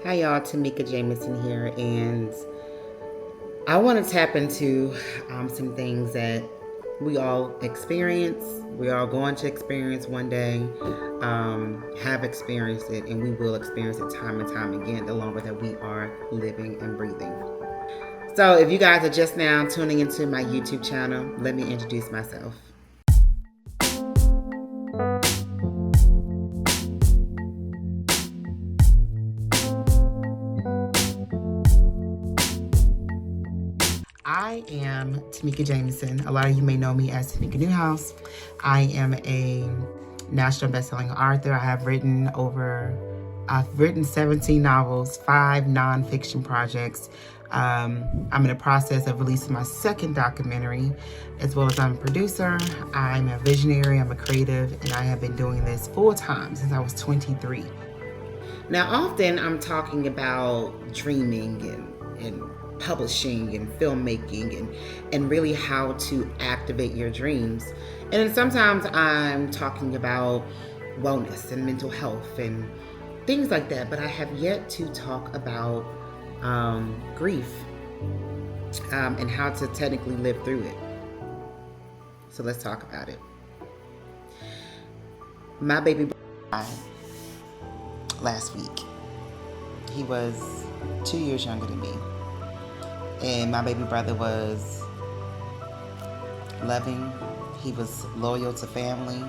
Hi y'all, Tamika Jameson here, and I want to tap into some things that we all experience, we are going to experience one day, have experienced it, and we will experience it time and time again the longer that we are living and breathing. So if you guys are just now tuning into my YouTube channel, let me introduce myself. I am Tamika Jameson. A lot of you may know me as Tamika Newhouse. I am a national best-selling author. I've written 17 novels, 5 nonfiction projects. I'm in the process of releasing my second documentary, as well as I'm a producer. I'm a visionary, I'm a creative, and I have been doing this full time since I was 23. Now, often I'm talking about dreaming and publishing and filmmaking and really how to activate your dreams. And then sometimes I'm talking about wellness and mental health and things like that. But I have yet to talk about grief and how to technically live through it. So let's talk about it. My baby died last week. He was 2 years younger than me. And my baby brother was loving. He was loyal to family.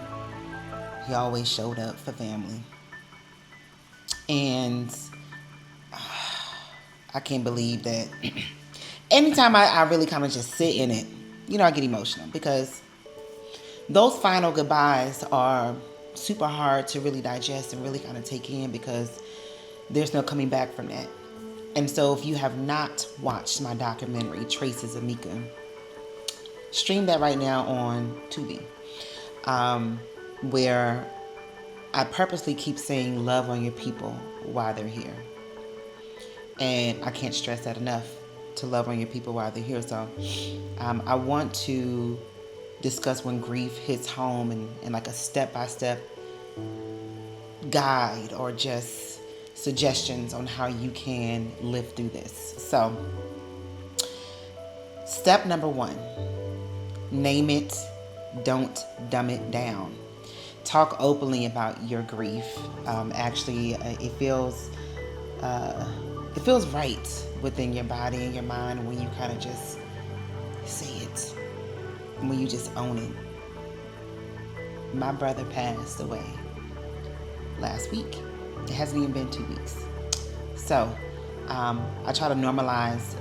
He always showed up for family. And I can't believe that anytime I really kind of just sit in it, I get emotional because those final goodbyes are super hard to really digest and really kind of take in because there's no coming back from that. And so if you have not watched my documentary, Traces of Mika, stream that right now on Tubi, where I purposely keep saying love on your people while they're here. And I can't stress that enough, to love on your people while they're here. So I want to discuss when grief hits home and like a step-by-step guide or just suggestions on how you can live through this. So, step number 1, name it, don't dumb it down. Talk openly about your grief. It feels right within your body and your mind when you kind of just say it, when you just own it. My brother passed away last week. It hasn't even been 2 weeks. So I try to normalize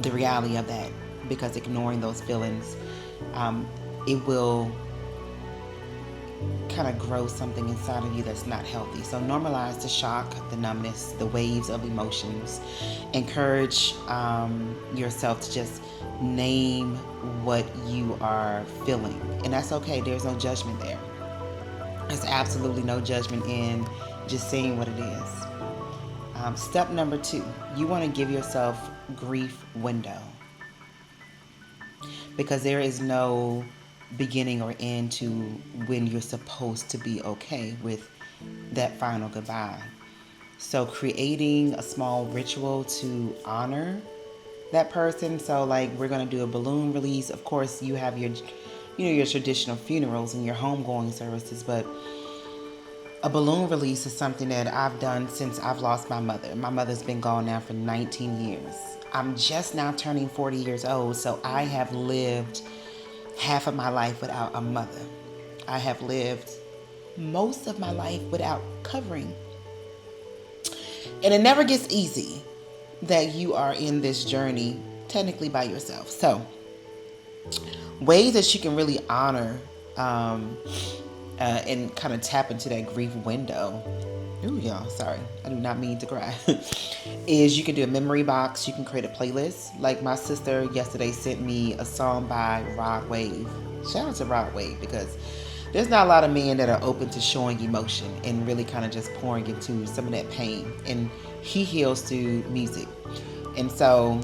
the reality of that, because ignoring those feelings, it will kind of grow something inside of you that's not healthy. So normalize the shock, the numbness, the waves of emotions. Encourage yourself to just name what you are feeling. And that's okay. There's no judgment there. There's absolutely no judgment in just saying what it is. Step number 2, you want to give yourself grief window, because there is no beginning or end to when you're supposed to be okay with that final goodbye. So creating a small ritual to honor that person. So like, we're going to do a balloon release. Of course, you have your traditional funerals and your homegoing services, but a balloon release is something that I've done since I've lost my mother. My mother's been gone now for 19 years. I'm just now turning 40 years old, so I have lived half of my life without a mother. I have lived most of my life without covering. And it never gets easy that you are in this journey technically by yourself. So ways that you can really honor and kind of tap into that grief window. Ooh, y'all, sorry, I do not mean to cry. Is you can do a memory box. You can create a playlist. Like my sister yesterday sent me a song by Rod Wave. Shout out to Rod Wave, because there's not a lot of men that are open to showing emotion and really kind of just pouring into some of that pain. And he heals through music. And so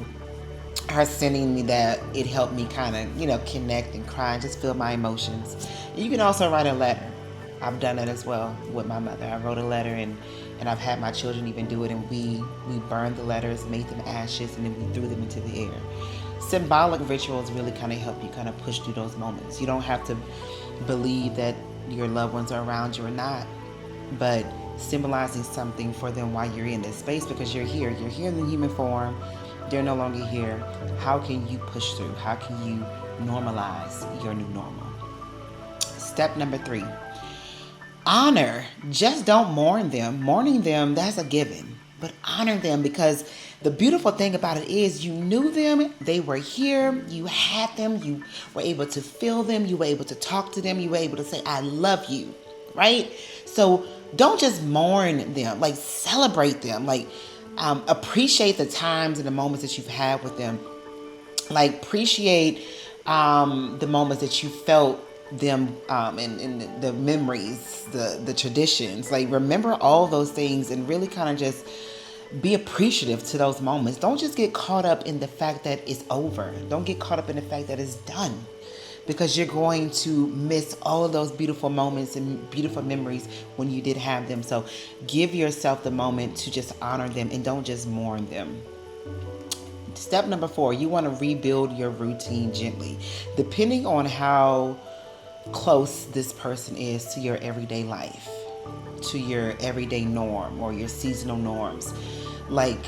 her sending me that, it helped me kind of, connect and cry and just feel my emotions. And you can also write a letter. I've done that as well with my mother. I wrote a letter and And I've had my children even do it, and we burned the letters, made them ashes, and then we threw them into the air. Symbolic rituals really kind of help you kind of push through those moments. You don't have to believe that your loved ones are around you or not, but symbolizing something for them while you're in this space, because you're here in the human form, they're no longer here. How can you push through? How can you normalize your new normal? Step number 3, honor. Just don't mourn them. Mourning them, that's a given, but honor them, because the beautiful thing about it is you knew them, they were here, you had them, you were able to feel them, you were able to talk to them, you were able to say, I love you, right? So don't just mourn them, like celebrate them, like appreciate the times and the moments that you've had with them. Like appreciate the moments that you felt them, and the memories, the traditions. Like remember all those things and really kind of just be appreciative to those moments. Don't just get caught up in the fact that it's over. Don't get caught up in the fact that it's done, because you're going to miss all of those beautiful moments and beautiful memories when you did have them. So give yourself the moment to just honor them and don't just mourn them. Step number 4, you want to rebuild your routine gently. Depending on how close this person is to your everyday life, to your everyday norm or your seasonal norms, like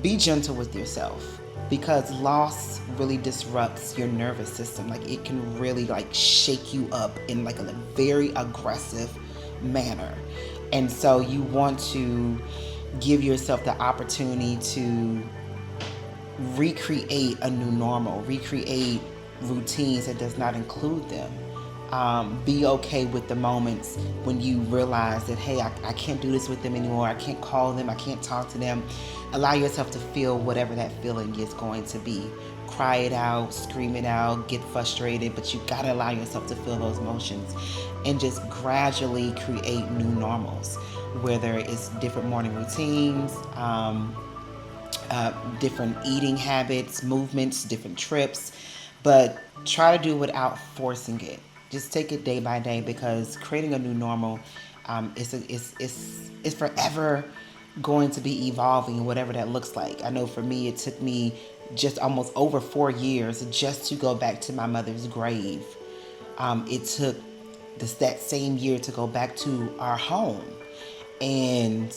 be gentle with yourself, because loss really disrupts your nervous system. Like it can really like shake you up in like a very aggressive manner. And so you want to give yourself the opportunity to recreate a new normal, recreate routines that does not include them. Be okay with the moments when you realize that, hey, I can't do this with them anymore. I can't call them. I can't talk to them. Allow yourself to feel whatever that feeling is going to be. Cry it out, scream it out, get frustrated, but you got to allow yourself to feel those emotions and just gradually create new normals, whether it's different morning routines, different eating habits, movements, different trips, but try to do it without forcing it. Just take it day by day, because creating a new normal is forever going to be evolving, whatever that looks like. I know for me, it took me just almost over 4 years just to go back to my mother's grave. It took that same year to go back to our home. And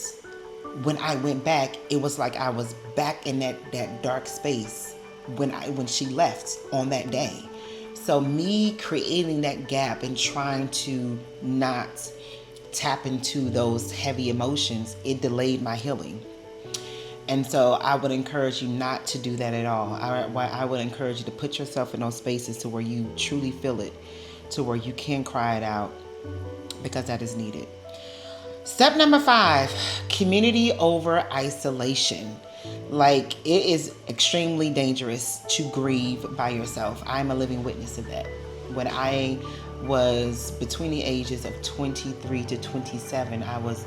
when I went back, it was like I was back in that dark space when she left on that day. So me creating that gap and trying to not tap into those heavy emotions, it delayed my healing. And so I would encourage you not to do that at all. I would encourage you to put yourself in those spaces to where you truly feel it, to where you can cry it out, because that is needed. Step number 5, community over isolation. Like, it is extremely dangerous to grieve by yourself. I'm a living witness of that. When I was between the ages of 23 to 27, I was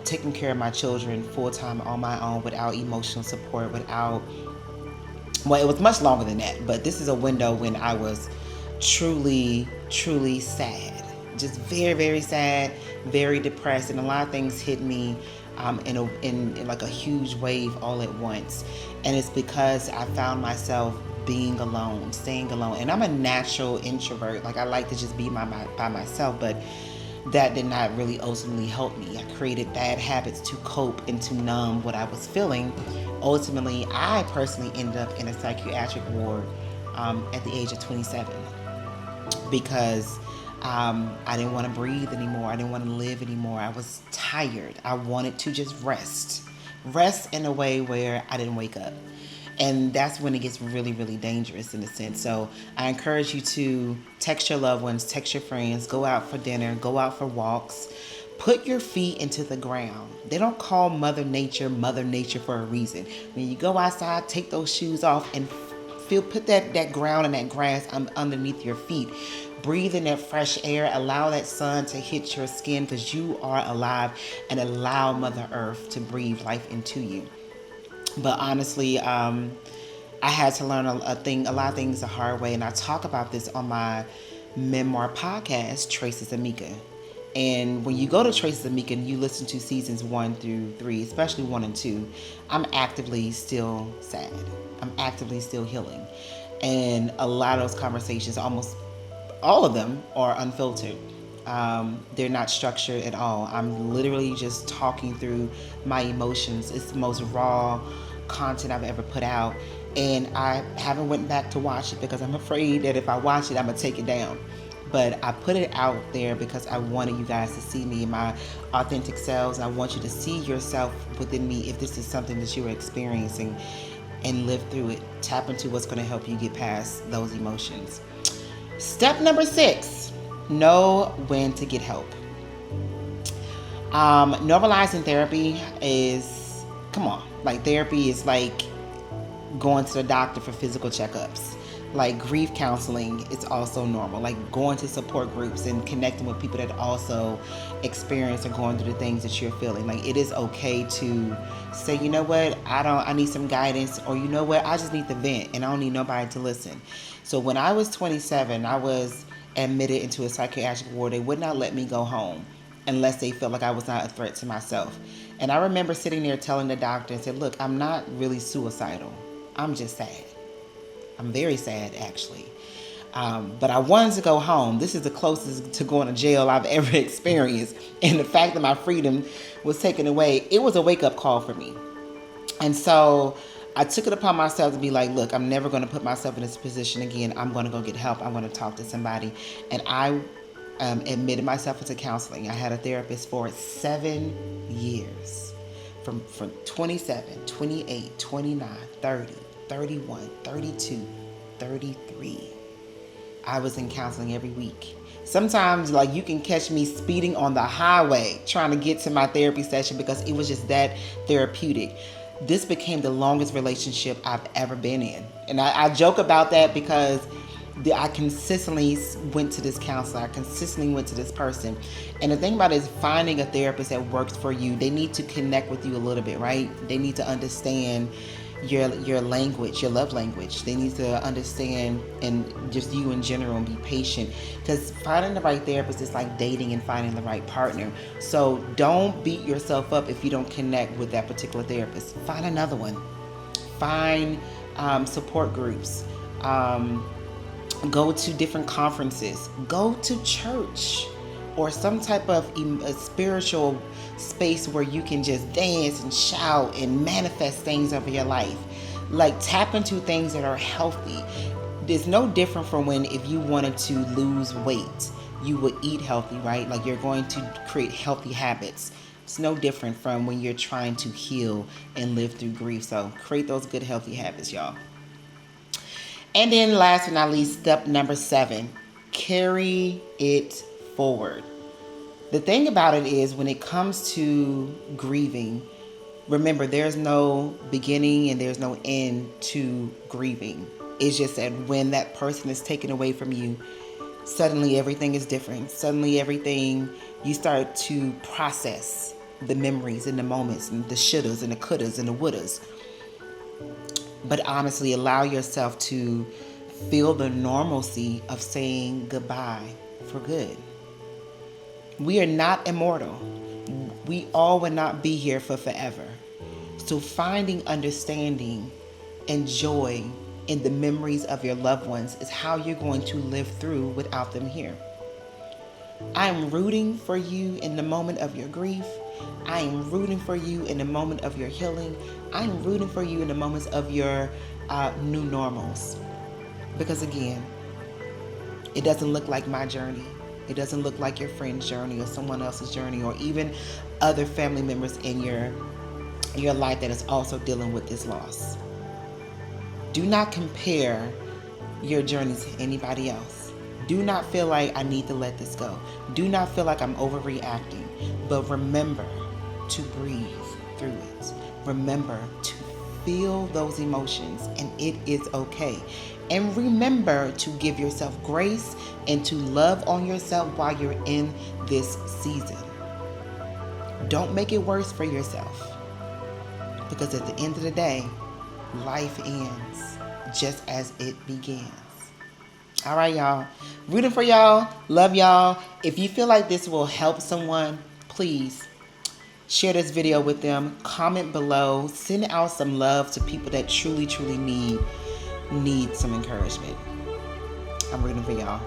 taking care of my children full-time on my own, without emotional support, well, it was much longer than that, but this is a window when I was truly, truly sad. Just very, very sad, very depressed, and a lot of things hit me in like a huge wave all at once. And it's because I found myself being alone, staying alone. And I'm a natural introvert. Like, I like to just be by myself, but that did not really ultimately help me. I created bad habits to cope and to numb what I was feeling. Ultimately, I personally ended up in a psychiatric ward at the age of 27, because I didn't want to breathe anymore. I didn't want to live anymore. I was tired. I wanted to just rest in a way where I didn't wake up. And that's when it gets really, really dangerous in a sense. So I encourage you to text your loved ones, text your friends, go out for dinner, go out for walks, put your feet into the ground. They don't call Mother Nature for a reason. When you go outside, take those shoes off and put that ground and that grass underneath your feet. Breathe in that fresh air. Allow that sun to hit your skin, because you are alive, and allow Mother Earth to breathe life into you. But honestly, I had to learn a lot of things the hard way, and I talk about this on my memoir podcast, Traces of Mika. And when you go to Traces of Mika and you listen to seasons 1 through 3, especially 1 and 2, I'm actively still sad. I'm actively still healing. And a lot of those conversations, almost all of them, are unfiltered. They're not structured at all. I'm literally just talking through my emotions. It's the most raw content I've ever put out. And I haven't went back to watch it because I'm afraid that if I watch it, I'm going to take it down. But I put it out there because I wanted you guys to see me in my authentic selves. I want you to see yourself within me if this is something that you are experiencing, and live through it. Tap into what's going to help you get past those emotions. Step number 6, know when to get help. Normalizing therapy is, come on, like therapy is like going to the doctor for physical checkups. Like grief counseling is also normal. Like going to support groups and connecting with people that also experience or going through the things that you're feeling. Like it is okay to say, you know what, I need some guidance, or you know what, I just need to vent and I don't need nobody to listen. So when I was 27, I was admitted into a psychiatric ward. They would not let me go home unless they felt like I was not a threat to myself. And I remember sitting there telling the doctor and said, look, I'm not really suicidal. I'm just sad. I'm very sad, actually. But I wanted to go home. This is the closest to going to jail I've ever experienced. And the fact that my freedom was taken away, it was a wake-up call for me. And so I took it upon myself to be like, look, I'm never going to put myself in this position again. I'm going to go get help. I'm going to talk to somebody. And I admitted myself into counseling. I had a therapist for 7 years. From 27, 28, 29, 30. 31, 32, 33. I was in counseling every week. Sometimes, like, you can catch me speeding on the highway trying to get to my therapy session because it was just that therapeutic. This became the longest relationship I've ever been in. And I joke about that because I consistently went to this counselor. I consistently went to this person. And the thing about it is finding a therapist that works for you. They need to connect with you a little bit, right? They need to understand your language, your love language. They need to understand, and just you in general, and be patient, because finding the right therapist is like dating and finding the right partner. So don't beat yourself up if you don't connect with that particular therapist. Find another one. Find support groups. Go to different conferences. Go to church or some type of spiritual space where you can just dance and shout and manifest things over your life. Like, tap into things that are healthy. It's no different from when, if you wanted to lose weight, you would eat healthy, right? Like, you're going to create healthy habits. It's no different from when you're trying to heal and live through grief. So create those good healthy habits, y'all. And then last but not least, step number 7, carry it forward. The thing about it is, when it comes to grieving, remember, there's no beginning and there's no end to grieving. It's just that when that person is taken away from you, suddenly everything is different. Suddenly everything, you start to process the memories and the moments and the shouldas and the couldas and the wouldas. But honestly, allow yourself to feel the normalcy of saying goodbye for good. We are not immortal. We all will not be here for forever. So finding understanding and joy in the memories of your loved ones is how you're going to live through without them here. I am rooting for you in the moment of your grief. I am rooting for you in the moment of your healing. I am rooting for you in the moments of your new normals. Because again, it doesn't look like my journey. It doesn't look like your friend's journey or someone else's journey, or even other family members in your life that is also dealing with this loss. Do not compare your journey to anybody else. Do not feel like I need to let this go. Do not feel like I'm overreacting. But remember to breathe through it. Remember to feel those emotions, and it is okay. And remember to give yourself grace and to love on yourself while you're in this season. Don't make it worse for yourself, because at the end of the day, life ends just as it begins. All right, y'all. Rooting for y'all. Love y'all. If you feel like this will help someone, please share this video with them. Comment below. Send out some love to people that truly, truly need some encouragement. I'm rooting for y'all.